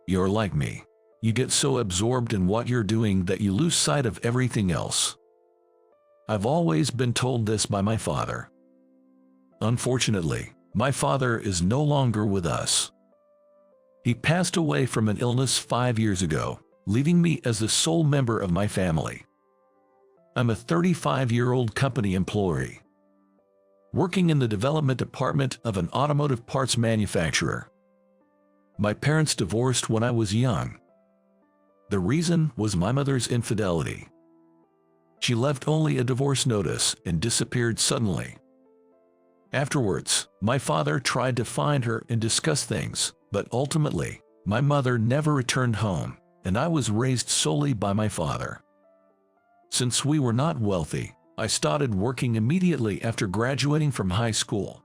You're like me. You get so absorbed in what you're doing that you lose sight of everything else. I've always been told this by my father. Unfortunately, my father is no longer with us. He passed away from an illness 5 years ago, leaving me as the sole member of my family. I'm a 35-year-old company employee, working in the development department of an automotive parts manufacturer. My parents divorced when I was young. The reason was my mother's infidelity. She left only a divorce notice and disappeared suddenly. Afterwards, my father tried to find her and discuss things, but ultimately, my mother never returned home, and I was raised solely by my father. Since we were not wealthy, I started working immediately after graduating from high school.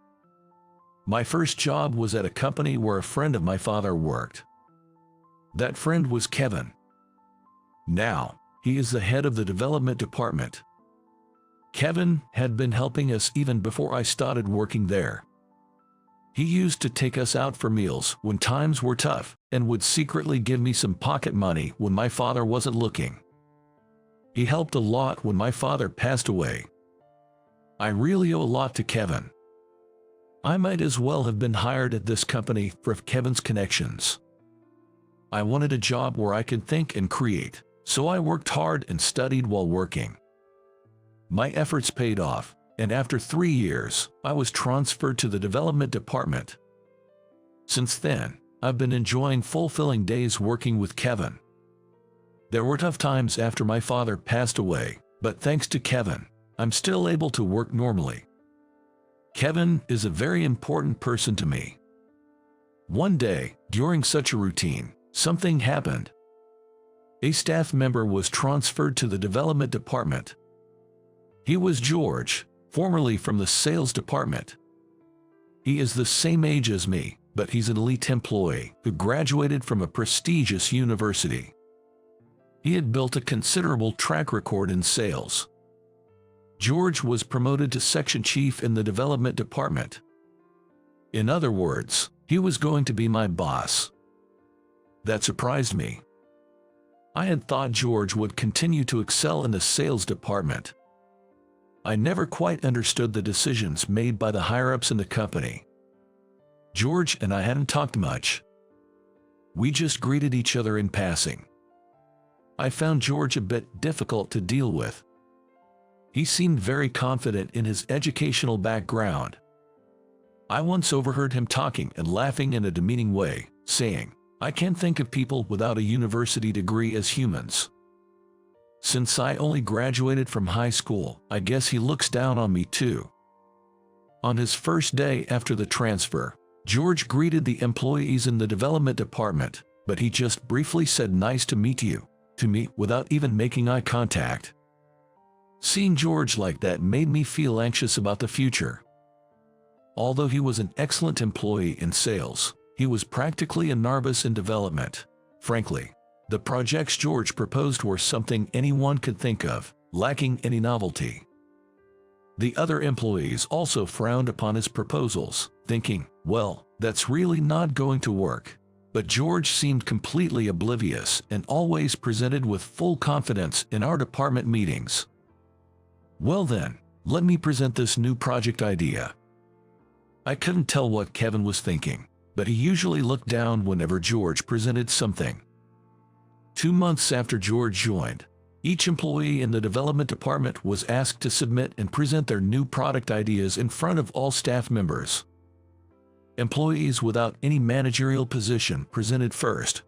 My first job was at a company where a friend of my father worked. That friend was Kevin. Now, he is the head of the development department. Kevin had been helping us even before I started working there. He used to take us out for meals when times were tough and would secretly give me some pocket money when my father wasn't looking. He helped a lot when my father passed away. I really owe a lot to Kevin. I might as well have been hired at this company for Kevin's connections. I wanted a job where I could think and create, so I worked hard and studied while working. My efforts paid off, and after 3 years, I was transferred to the development department. Since then, I've been enjoying fulfilling days working with Kevin. There were tough times after my father passed away, but thanks to Kevin, I'm still able to work normally. Kevin is a very important person to me. One day, during such a routine, something happened. A staff member was transferred to the development department. He was George, formerly from the sales department. He is the same age as me, but he's an elite employee who graduated from a prestigious university. He had built a considerable track record in sales. George was promoted to section chief in the development department. In other words, he was going to be my boss. That surprised me. I had thought George would continue to excel in the sales department. I never quite understood the decisions made by the higher-ups in the company. George and I hadn't talked much. We just greeted each other in passing. I found George a bit difficult to deal with. He seemed very confident in his educational background. I once overheard him talking and laughing in a demeaning way, saying, "I can't think of people without a university degree as humans. Since I only graduated from high school, I guess he looks down on me too." On his first day after the transfer, George greeted the employees in the development department, but he just briefly said "nice to meet you" to me without even making eye contact. Seeing George like that made me feel anxious about the future. Although he was an excellent employee in sales, he was practically a novice in development. Frankly, the projects George proposed were something anyone could think of, lacking any novelty. The other employees also frowned upon his proposals, thinking, "Well, that's really not going to work." But George seemed completely oblivious and always presented with full confidence in our department meetings. "Well then, let me present this new project idea." I couldn't tell what Kevin was thinking, but he usually looked down whenever George presented something. 2 months after George joined, each employee in the development department was asked to submit and present their new product ideas in front of all staff members. Employees without any managerial position presented first.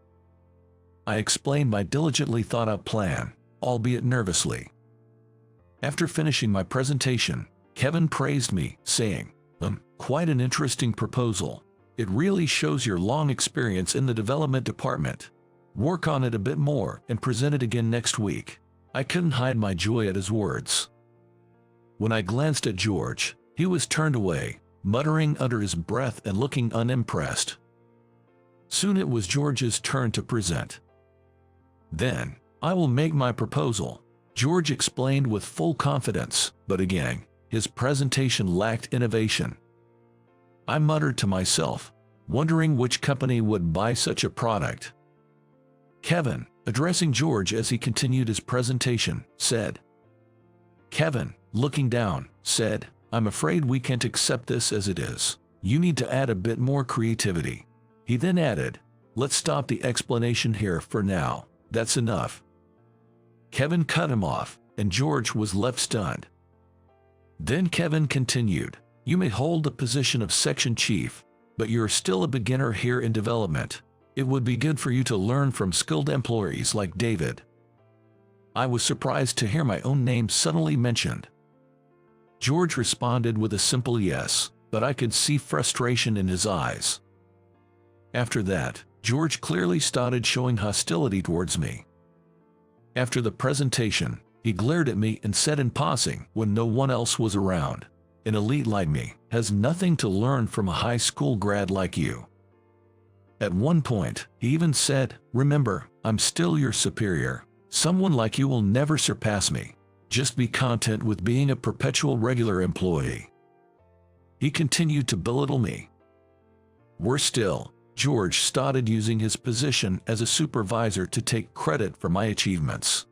I explained my diligently thought-out plan, albeit nervously. After finishing my presentation, Kevin praised me, saying, "Quite an interesting proposal. It really shows your long experience in the development department. Work on it a bit more and present it again next week." I couldn't hide my joy at his words. When I glanced at George, he was turned away, muttering under his breath and looking unimpressed. Soon it was George's turn to present. "Then, I will make my proposal," George explained with full confidence, but again, his presentation lacked innovation. I muttered to myself, wondering which company would buy such a product. Kevin, addressing George as he continued his presentation, said. Kevin, looking down, said, I'm afraid we can't accept this as it is. You need to add a bit more creativity. He then added, let's stop the explanation here for now. That's enough. Kevin cut him off, and George was left stunned. Then Kevin continued, you may hold the position of section chief, but you're still a beginner here in development. It would be good for you to learn from skilled employees like David. I was surprised to hear my own name suddenly mentioned. George responded with a simple yes, but I could see frustration in his eyes. After that, George clearly started showing hostility towards me. After the presentation, he glared at me and said in passing when no one else was around, an elite like me has nothing to learn from a high school grad like you. At one point, he even said, remember, I'm still your superior. Someone like you will never surpass me. Just be content with being a perpetual regular employee. He continued to belittle me. Worse still, George started using his position as a supervisor to take credit for my achievements.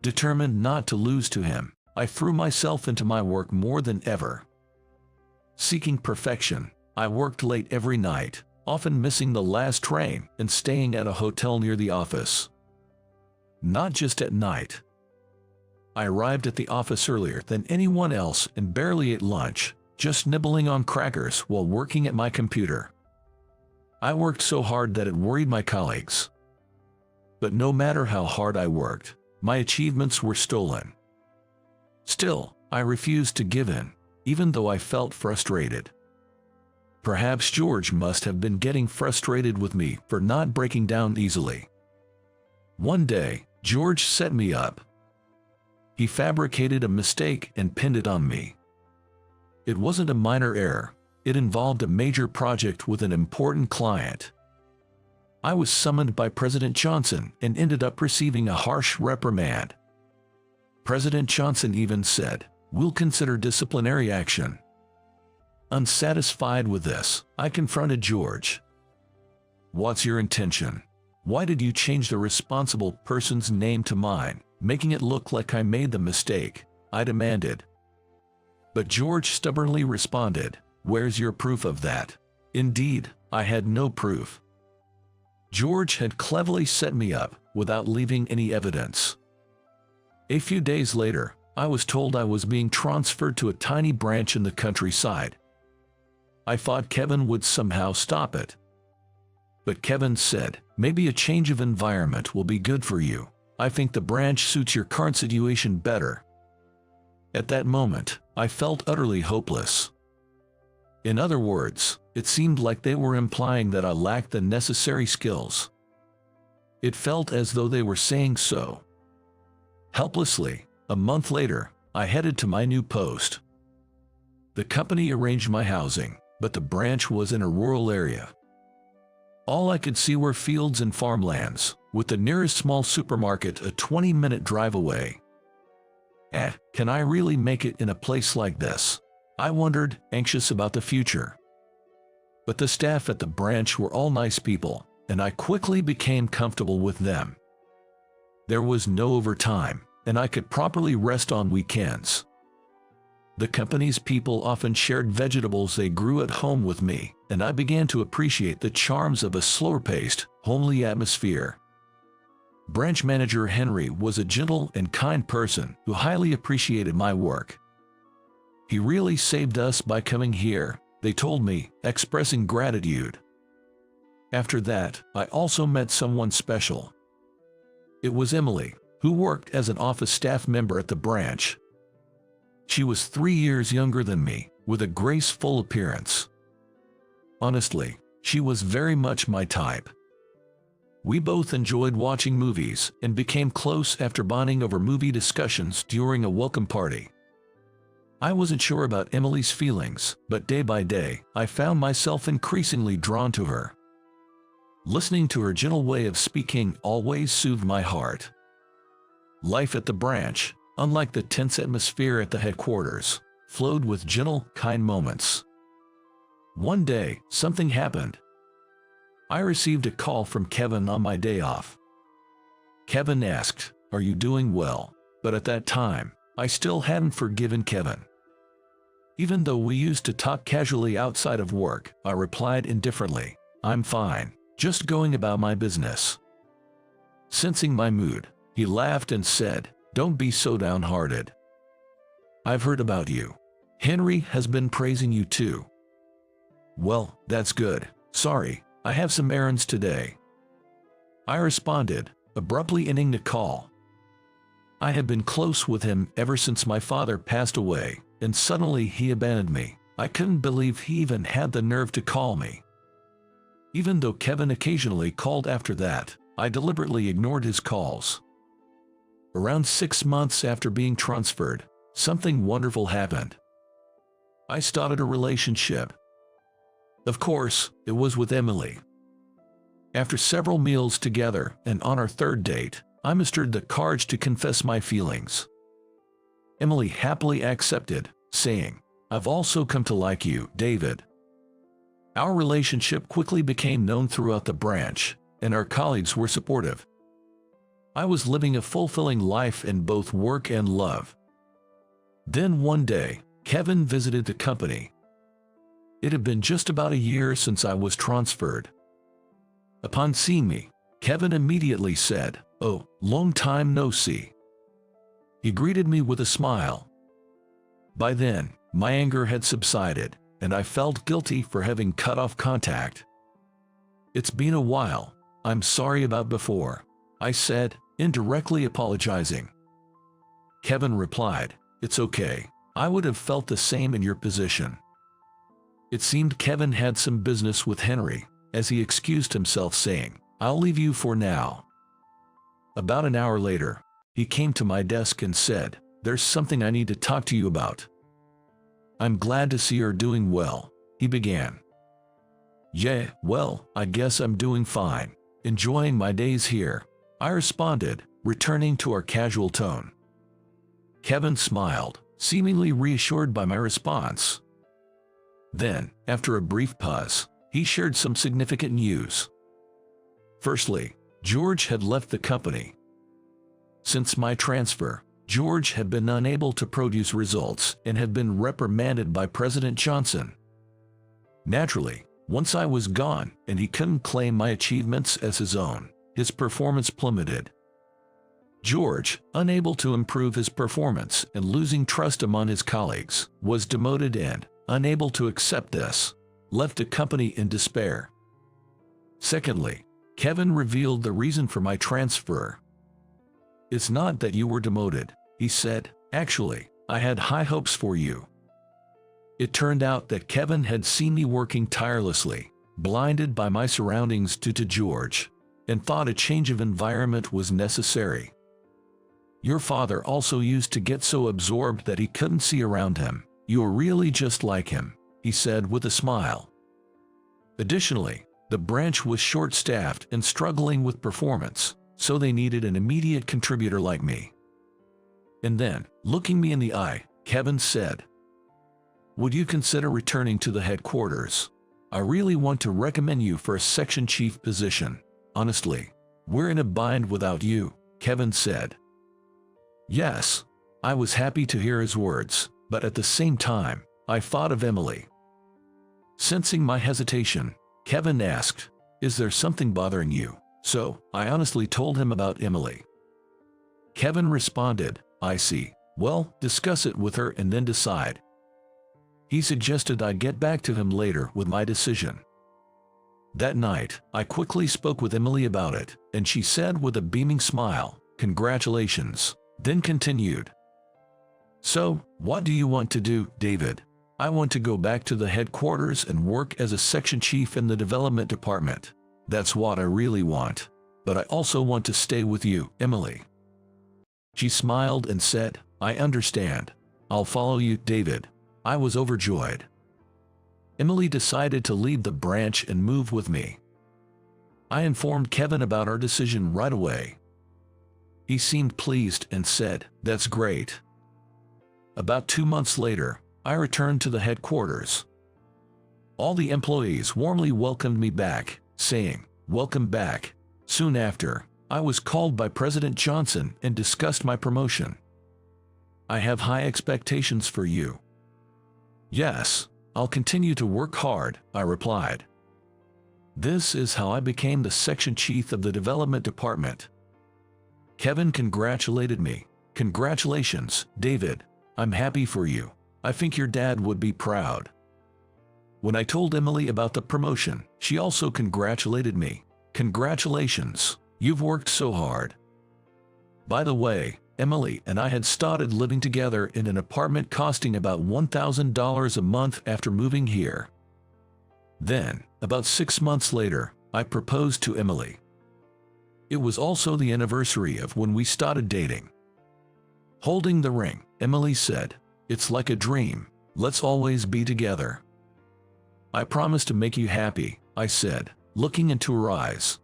Determined not to lose to him, I threw myself into my work more than ever. Seeking perfection, I worked late every night, often missing the last train and staying at a hotel near the office. Not just at night. I arrived at the office earlier than anyone else and barely ate lunch, just nibbling on crackers while working at my computer. I worked so hard that it worried my colleagues. But no matter how hard I worked, my achievements were stolen. Still, I refused to give in, even though I felt frustrated. Perhaps George must have been getting frustrated with me for not breaking down easily. One day, George set me up. He fabricated a mistake and pinned it on me. It wasn't a minor error. It involved a major project with an important client. I was summoned by President Johnson and ended up receiving a harsh reprimand. President Johnson even said, "We'll consider disciplinary action." Unsatisfied with this, I confronted George. "What's your intention? Why did you change the responsible person's name to mine, making it look like I made the mistake?" I demanded. But George stubbornly responded, "Where's your proof of that?" Indeed, I had no proof. George had cleverly set me up without leaving any evidence. A few days later, I was told I was being transferred to a tiny branch in the countryside. I thought Kevin would somehow stop it. But Kevin said, "Maybe a change of environment will be good for you. I think the branch suits your current situation better." At that moment, I felt utterly hopeless. In other words, it seemed like they were implying that I lacked the necessary skills. It felt as though they were saying so. Helplessly, a month later, I headed to my new post. The company arranged my housing, but the branch was in a rural area. All I could see were fields and farmlands, with the nearest small supermarket a 20-minute drive away. Can I really make it in a place like this? I wondered, anxious about the future. But the staff at the branch were all nice people, and I quickly became comfortable with them. There was no overtime, and I could properly rest on weekends. The company's people often shared vegetables they grew at home with me, and I began to appreciate the charms of a slower-paced, homely atmosphere. Branch manager Henry was a gentle and kind person who highly appreciated my work. "He really saved us by coming here," they told me, expressing gratitude. After that, I also met someone special. It was Emily, who worked as an office staff member at the branch. She was 3 years younger than me, with a graceful appearance. Honestly, she was very much my type. We both enjoyed watching movies and became close after bonding over movie discussions during a welcome party. I wasn't sure about Emily's feelings, but day by day, I found myself increasingly drawn to her. Listening to her gentle way of speaking always soothed my heart. Life at the branch, unlike the tense atmosphere at the headquarters, flowed with gentle, kind moments. One day, something happened. I received a call from Kevin on my day off. Kevin asked, "Are you doing well?" But at that time, I still hadn't forgiven Kevin. Even though we used to talk casually outside of work, I replied indifferently, "I'm fine, just going about my business." Sensing my mood, he laughed and said, "Don't be so downhearted. I've heard about you. Henry has been praising you too." "Well, that's good. Sorry, I have some errands today," I responded, abruptly ending the call. I had been close with him ever since my father passed away, and suddenly he abandoned me. I couldn't believe he even had the nerve to call me. Even though Kevin occasionally called after that, I deliberately ignored his calls. Around 6 months after being transferred, something wonderful happened. I started a relationship. Of course, it was with Emily. After several meals together and on our third date, I mustered the courage to confess my feelings. Emily happily accepted, saying, "I've also come to like you, David." Our relationship quickly became known throughout the branch, and our colleagues were supportive. I was living a fulfilling life in both work and love. Then one day, Kevin visited the company. It had been just about a year since I was transferred. Upon seeing me, Kevin immediately said, "Oh, long time no see." He greeted me with a smile. By then, my anger had subsided, and I felt guilty for having cut off contact. "It's been a while. I'm sorry about before," I said, indirectly apologizing. Kevin replied, "It's okay. I would have felt the same in your position." It seemed Kevin had some business with Henry, as he excused himself saying, "I'll leave you for now." About an hour later, he came to my desk and said, "There's something I need to talk to you about." "I'm glad to see you're doing well," he began. "Yeah, well, I guess I'm doing fine. Enjoying my days here," I responded, returning to our casual tone. Kevin smiled, seemingly reassured by my response. Then, after a brief pause, he shared some significant news. Firstly, George had left the company. Since my transfer, George had been unable to produce results and had been reprimanded by President Johnson. Naturally, once I was gone and he couldn't claim my achievements as his own, his performance plummeted. George, unable to improve his performance and losing trust among his colleagues, was demoted and, unable to accept this, left the company in despair. Secondly, Kevin revealed the reason for my transfer. "It's not that you were demoted," he said. "Actually, I had high hopes for you." It turned out that Kevin had seen me working tirelessly, blinded by my surroundings due to George, and thought a change of environment was necessary. "Your father also used to get so absorbed that he couldn't see around him. You're really just like him," he said with a smile. Additionally, the branch was short-staffed and struggling with performance, so they needed an immediate contributor like me. And then, looking me in the eye, Kevin said, "Would you consider returning to the headquarters? I really want to recommend you for a section chief position. Honestly, we're in a bind without you," Kevin said. Yes, I was happy to hear his words, but at the same time, I thought of Emily. Sensing my hesitation, Kevin asked, "Is there something bothering you?" So, I honestly told him about Emily. Kevin responded, "I see. Well, discuss it with her and then decide." He suggested I get back to him later with my decision. That night, I quickly spoke with Emily about it, and she said with a beaming smile, "Congratulations," then continued, "So, what do you want to do, David?" "I want to go back to the headquarters and work as a section chief in the development department. That's what I really want. But I also want to stay with you, Emily." She smiled and said, "I understand. I'll follow you, David." I was overjoyed. Emily decided to leave the branch and move with me. I informed Kevin about our decision right away. He seemed pleased and said, "That's great." About 2 months later, I returned to the headquarters. All the employees warmly welcomed me back, saying, "Welcome back." Soon after, I was called by President Johnson and discussed my promotion. "I have high expectations for you." "Yes, I'll continue to work hard," I replied. This is how I became the section chief of the development department. Kevin congratulated me. "Congratulations, David. I'm happy for you. I think your dad would be proud." When I told Emily about the promotion, she also congratulated me. "Congratulations, you've worked so hard." By the way, Emily and I had started living together in an apartment costing about $1,000 a month after moving here. Then, about 6 months later, I proposed to Emily. It was also the anniversary of when we started dating. Holding the ring, Emily said, "It's like a dream. Let's always be together." "I promise to make you happy," I said, looking into her eyes.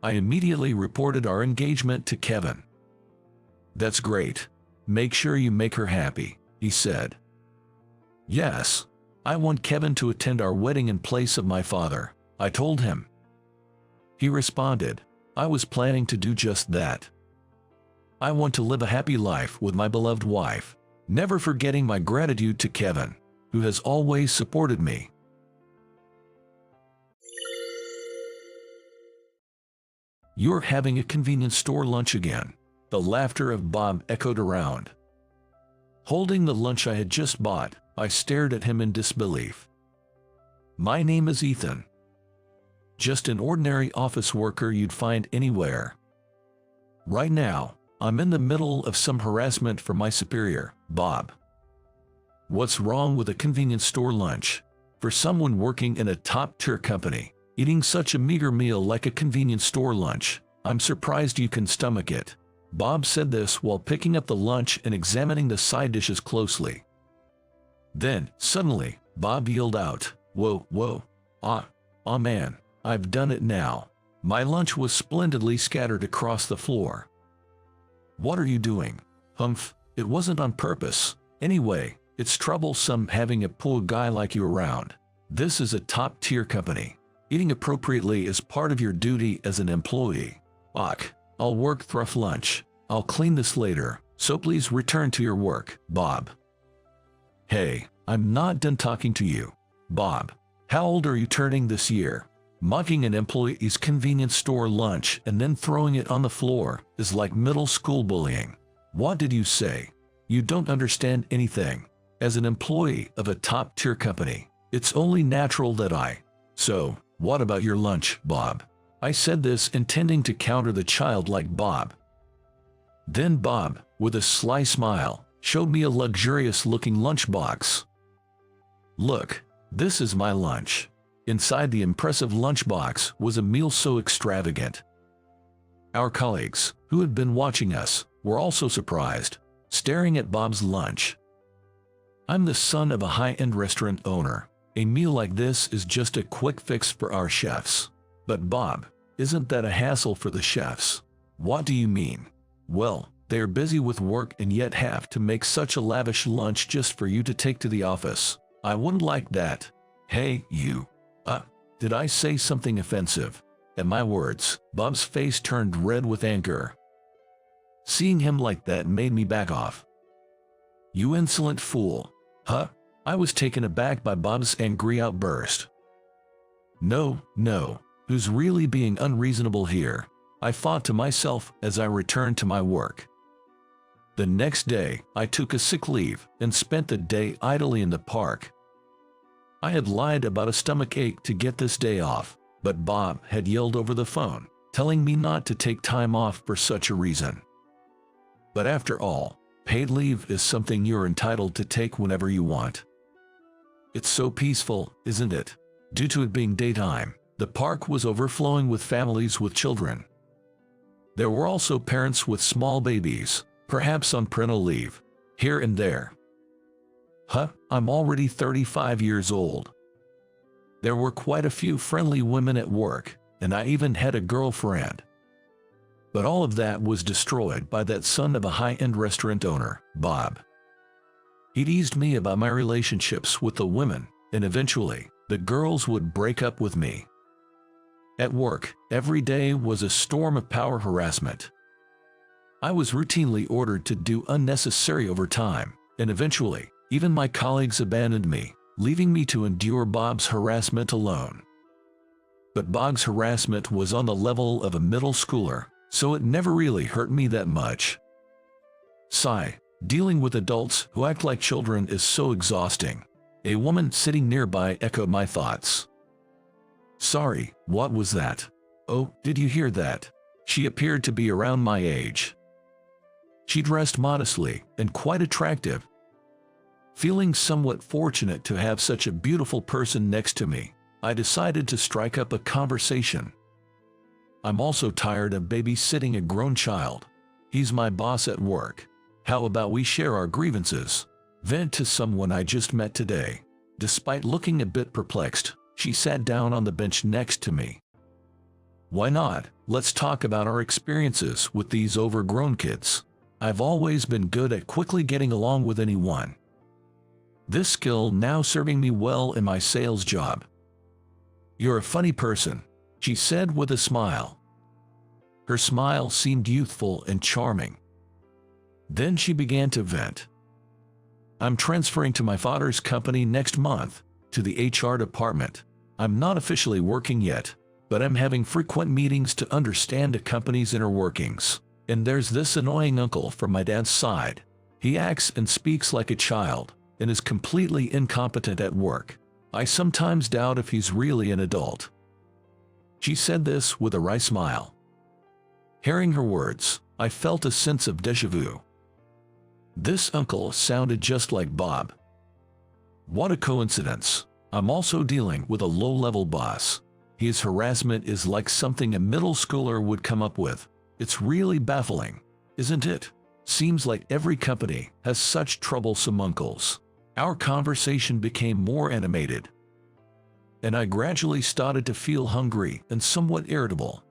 I immediately reported our engagement to Kevin. "That's great. Make sure you make her happy," he said. "Yes, I want Kevin to attend our wedding in place of my father," I told him. He responded, "I was planning to do just that. I want to live a happy life with my beloved wife, never forgetting my gratitude to Kevin, who has always supported me." "You're having a convenience store lunch again." The laughter of Bob echoed around. Holding the lunch I had just bought, I stared at him in disbelief. "My name is Ethan. Just an ordinary office worker you'd find anywhere. Right now, I'm in the middle of some harassment from my superior, Bob. What's wrong with a convenience store lunch? For someone working in a top-tier company, eating such a meager meal like a convenience store lunch, I'm surprised you can stomach it." Bob said this while picking up the lunch and examining the side dishes closely. Then, suddenly, Bob yelled out, Whoa, man, I've done it now." My lunch was splendidly scattered across the floor. "What are you doing?" "Humph, it wasn't on purpose. Anyway, it's troublesome having a poor guy like you around. This is a top-tier company. Eating appropriately is part of your duty as an employee." "Ach, I'll work through lunch. I'll clean this later, so please return to your work, Bob." "Hey, I'm not done talking to you. Bob, how old are you turning this year? Mocking an employee's convenience store lunch and then throwing it on the floor is like middle school bullying." "What did you say? You don't understand anything. As an employee of a top-tier company, it's only natural that I..." "So, what about your lunch, Bob?" I said this intending to counter the childlike Bob. Then Bob, with a sly smile, showed me a luxurious-looking lunchbox. "Look, this is my lunch." Inside the impressive lunchbox was a meal so extravagant. Our colleagues, who had been watching us, were also surprised, staring at Bob's lunch. I'm the son of a high-end restaurant owner. A meal like this is just a quick fix for our chefs. "But Bob, isn't that a hassle for the chefs?" "What do you mean?" "Well, they are busy with work and yet have to make such a lavish lunch just for you to take to the office. I wouldn't like that." "Hey, you. Did I say something offensive?" At my words, Bob's face turned red with anger. Seeing him like that made me back off. "You insolent fool." "Huh?" I was taken aback by Bob's angry outburst. No, who's really being unreasonable here?" I thought to myself as I returned to my work. The next day, I took a sick leave and spent the day idly in the park. I had lied about a stomach ache to get this day off, but Bob had yelled over the phone, telling me not to take time off for such a reason. But after all, paid leave is something you're entitled to take whenever you want. It's so peaceful, isn't it? Due to it being daytime, the park was overflowing with families with children. There were also parents with small babies, perhaps on parental leave, here and there. I'm already 35 years old. There were quite a few friendly women at work, and I even had a girlfriend. But all of that was destroyed by that son of a high-end restaurant owner, Bob. He teased me about my relationships with the women, and eventually, the girls would break up with me. At work, every day was a storm of power harassment. I was routinely ordered to do unnecessary overtime, and eventually, even my colleagues abandoned me, leaving me to endure Bob's harassment alone. But Bob's harassment was on the level of a middle schooler, so it never really hurt me that much. Sigh, dealing with adults who act like children is so exhausting. A woman sitting nearby echoed my thoughts. Sorry, what was that? Oh, did you hear that? She appeared to be around my age. She dressed modestly and quite attractive. Feeling somewhat fortunate to have such a beautiful person next to me, I decided to strike up a conversation. I'm also tired of babysitting a grown child. He's my boss at work. How about we share our grievances? Vent to someone I just met today. Despite looking a bit perplexed, she sat down on the bench next to me. Why not? Let's talk about our experiences with these overgrown kids. I've always been good at quickly getting along with anyone. This skill now serving me well in my sales job. You're a funny person, she said with a smile. Her smile seemed youthful and charming. Then she began to vent. I'm transferring to my father's company next month, to the HR department. I'm not officially working yet, but I'm having frequent meetings to understand a company's inner workings. And there's this annoying uncle from my dad's side. He acts and speaks like a child, and is completely incompetent at work. I sometimes doubt if he's really an adult. She said this with a wry smile. Hearing her words, I felt a sense of déjà vu. This uncle sounded just like Bob. What a coincidence. I'm also dealing with a low-level boss. His harassment is like something a middle schooler would come up with. It's really baffling, isn't it? Seems like every company has such troublesome uncles. Our conversation became more animated, and I gradually started to feel hungry and somewhat irritable.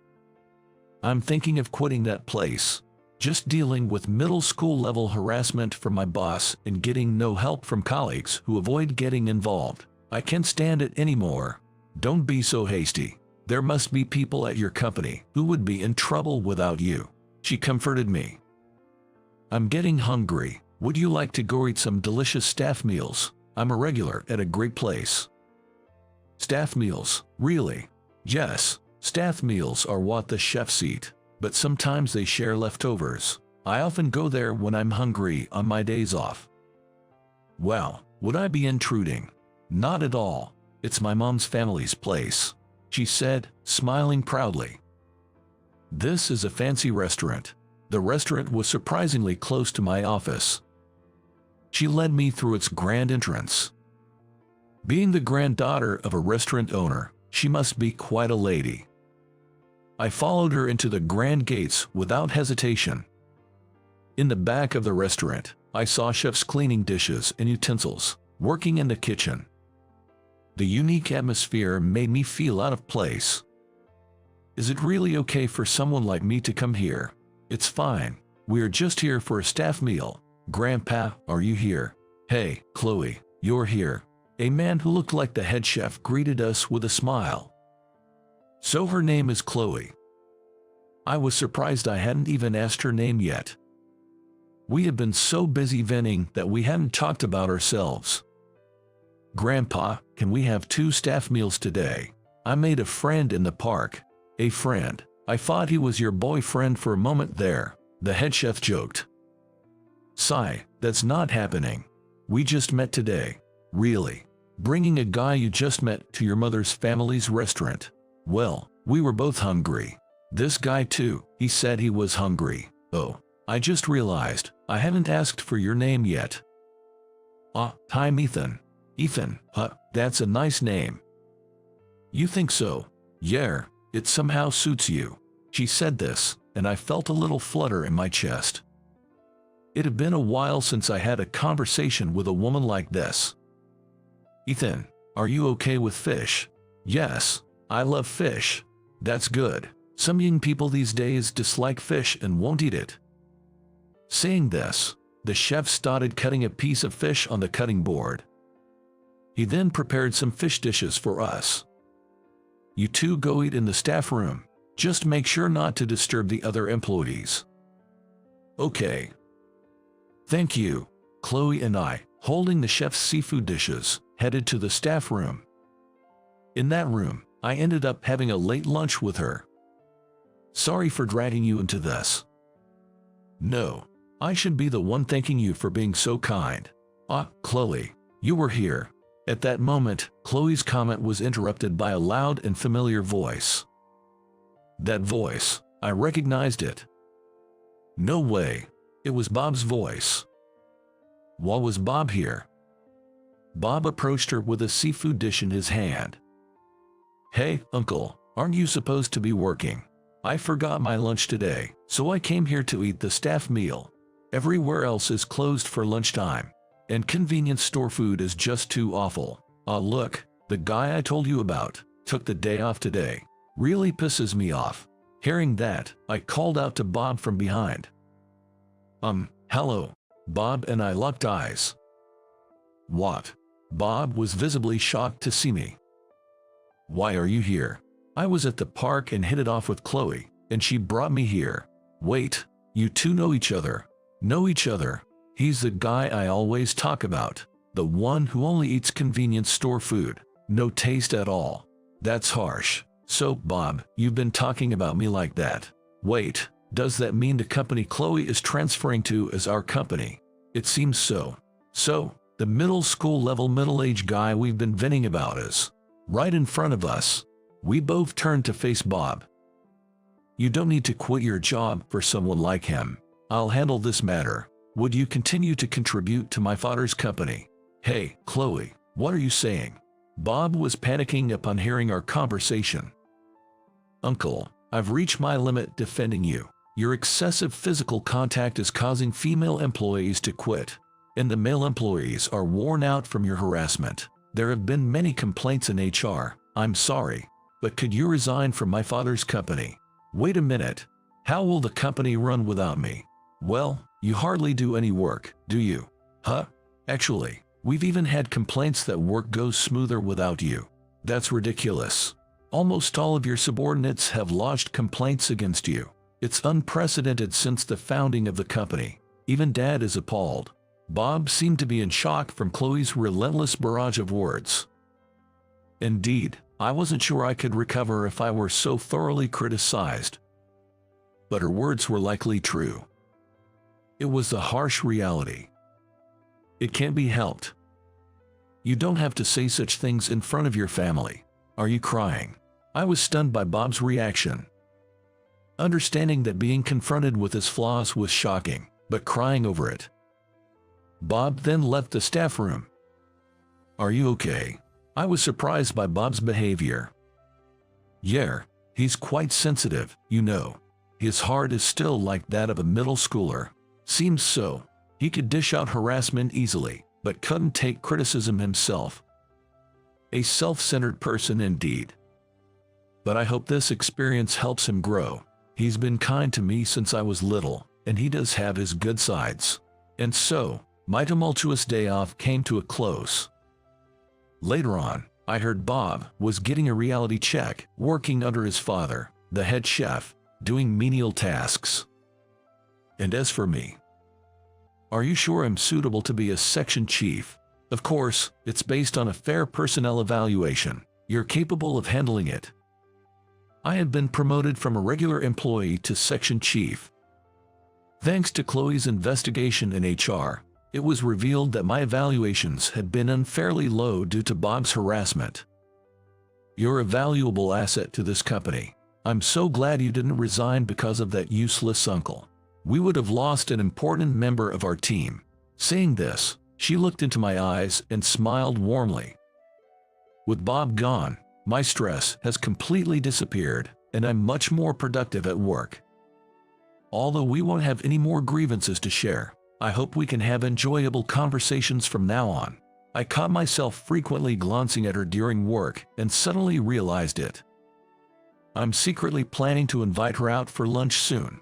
I'm thinking of quitting that place. Just dealing with middle school level harassment from my boss and getting no help from colleagues who avoid getting involved. I can't stand it anymore. Don't be so hasty. There must be people at your company who would be in trouble without you. She comforted me. I'm getting hungry. Would you like to go eat some delicious staff meals? I'm a regular at a great place. Staff meals, really? Yes, staff meals are what the chefs eat, but sometimes they share leftovers. I often go there when I'm hungry on my days off. Well, would I be intruding? Not at all. It's my mom's family's place, she said, smiling proudly. This is a fancy restaurant. The restaurant was surprisingly close to my office. She led me through its grand entrance. Being the granddaughter of a restaurant owner, she must be quite a lady. I followed her into the grand gates without hesitation. In the back of the restaurant, I saw chefs cleaning dishes and utensils, working in the kitchen. The unique atmosphere made me feel out of place. Is it really okay for someone like me to come here? It's fine. We're just here for a staff meal. Grandpa, are you here? Hey, Chloe, you're here. A man who looked like the head chef greeted us with a smile. So her name is Chloe. I was surprised I hadn't even asked her name yet. We had been so busy venting that we hadn't talked about ourselves. Grandpa, can we have 2 staff meals today? I made a friend in the park. A friend. I thought he was your boyfriend for a moment there, the head chef joked. Sigh, that's not happening. We just met today. Really? Bringing a guy you just met to your mother's family's restaurant? Well, we were both hungry. This guy too, he said he was hungry. Oh, I just realized, I haven't asked for your name yet. I'm Ethan. Ethan, that's a nice name. You think so? Yeah, it somehow suits you. She said this, and I felt a little flutter in my chest. It had been a while since I had a conversation with a woman like this. Ethan, are you okay with fish? Yes, I love fish. That's good. Some young people these days dislike fish and won't eat it. Saying this, the chef started cutting a piece of fish on the cutting board. He then prepared some fish dishes for us. You two go eat in the staff room. Just make sure not to disturb the other employees. Okay. Thank you. Chloe and I, holding the chef's seafood dishes, headed to the staff room. In that room, I ended up having a late lunch with her. Sorry for dragging you into this. No, I should be the one thanking you for being so kind. Chloe, you were here. At that moment, Chloe's comment was interrupted by a loud and familiar voice. That voice, I recognized it. No way, it was Bob's voice. Why was Bob here? Bob approached her with a seafood dish in his hand. Hey, Uncle, aren't you supposed to be working? I forgot my lunch today, so I came here to eat the staff meal. Everywhere else is closed for lunchtime, and convenience store food is just too awful. Look, the guy I told you about took the day off today. Really pisses me off. Hearing that, I called out to Bob from behind. Hello. Bob and I locked eyes. What? Bob was visibly shocked to see me. Why are you here? I was at the park and hit it off with Chloe, and she brought me here. Wait, you two know each other? Know each other? He's the guy I always talk about, the one who only eats convenience store food, no taste at all. That's harsh. So, Bob, you've been talking about me like that. Wait, does that mean the company Chloe is transferring to is our company? It seems so. So, the middle school level middle-aged guy we've been venting about is right in front of us. We both turned to face Bob. You don't need to quit your job for someone like him. I'll handle this matter. Would you continue to contribute to my father's company? Hey, Chloe, what are you saying? Bob was panicking upon hearing our conversation. Uncle, I've reached my limit defending you. Your excessive physical contact is causing female employees to quit, and the male employees are worn out from your harassment. There have been many complaints in HR. I'm sorry, but could you resign from my father's company? Wait a minute. How will the company run without me? Well, you hardly do any work, do you? Huh? Actually, we've even had complaints that work goes smoother without you. That's ridiculous. Almost all of your subordinates have lodged complaints against you. It's unprecedented since the founding of the company. Even Dad is appalled. Bob seemed to be in shock from Chloe's relentless barrage of words. Indeed, I wasn't sure I could recover if I were so thoroughly criticized. But her words were likely true. It was the harsh reality. It can't be helped. You don't have to say such things in front of your family. Are you crying? I was stunned by Bob's reaction. Understanding that being confronted with his flaws was shocking, but crying over it. Bob then left the staff room. Are you okay? I was surprised by Bob's behavior. Yeah, he's quite sensitive, you know. His heart is still like that of a middle schooler. Seems so. He could dish out harassment easily, but couldn't take criticism himself. A self-centered person indeed. But I hope this experience helps him grow. He's been kind to me since I was little, and he does have his good sides. And so, my tumultuous day off came to a close. Later on, I heard Bob was getting a reality check, working under his father, the head chef, doing menial tasks. And as for me, are you sure I'm suitable to be a section chief? Of course, it's based on a fair personnel evaluation. You're capable of handling it. I had been promoted from a regular employee to section chief. Thanks to Chloe's investigation in HR, it was revealed that my evaluations had been unfairly low due to Bob's harassment. You're a valuable asset to this company. I'm so glad you didn't resign because of that useless uncle. We would have lost an important member of our team. Saying this, she looked into my eyes and smiled warmly. With Bob gone, my stress has completely disappeared, and I'm much more productive at work. Although we won't have any more grievances to share, I hope we can have enjoyable conversations from now on. I caught myself frequently glancing at her during work and suddenly realized it. I'm secretly planning to invite her out for lunch soon.